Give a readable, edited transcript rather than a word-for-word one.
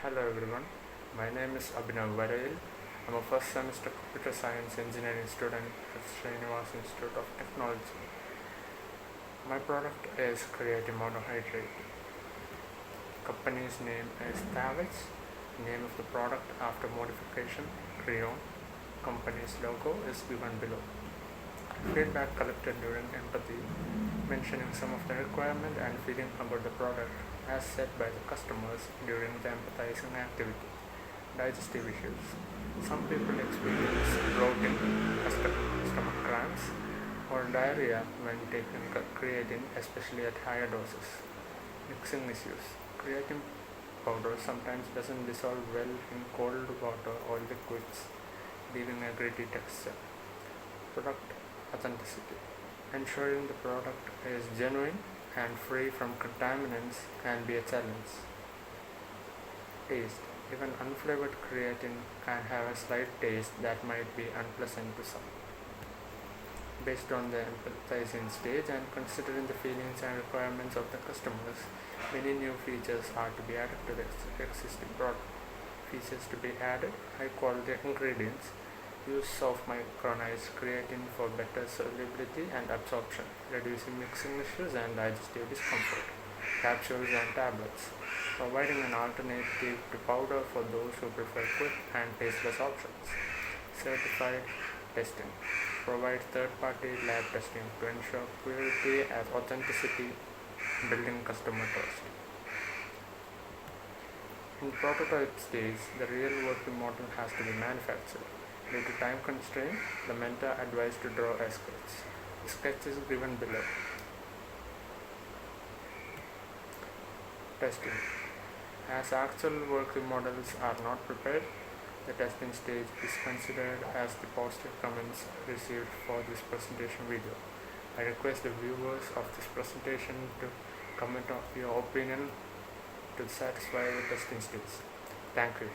Hello everyone, my name is ABHINAV. I'm a first semester computer science engineering student at Srinivas Institute of Technology. My product is creatine monohydrate. Company's name is Tavits. Name of the product after modification, Creon. Company's logo is given below. Feedback collected during empathy, mentioning some of the requirement and feeling about the product as said by the customers during the empathizing activity. Digestive issues. Some people experience bloating, stomach cramps, or diarrhea when taking creatine, especially at higher doses. Mixing issues. Creatine powder sometimes doesn't dissolve well in cold water or liquids, leaving a gritty texture. Product authenticity. Ensuring the product is genuine and free from contaminants can be a challenge. Taste. Even unflavored creatine can have a slight taste that might be unpleasant to some. Based on the empathizing stage and considering the feelings and requirements of the customers, many new features are to be added to the existing product. Features to be added: high quality ingredients, use of micronized creatine for better solubility and absorption, reducing mixing issues and digestive discomfort. Capsules and tablets, providing an alternative to powder for those who prefer quick and tasteless options. Certified testing, provide third-party lab testing to ensure purity and authenticity, building customer trust. In prototype stage, the real working model has to be manufactured. Due to time constraint, the mentor advised to draw a sketch. The sketch is given below. Testing. As actual working models are not prepared, the testing stage is considered as the positive comments received for this presentation video. I request the viewers of this presentation to comment on your opinion to satisfy the testing stage. Thank you.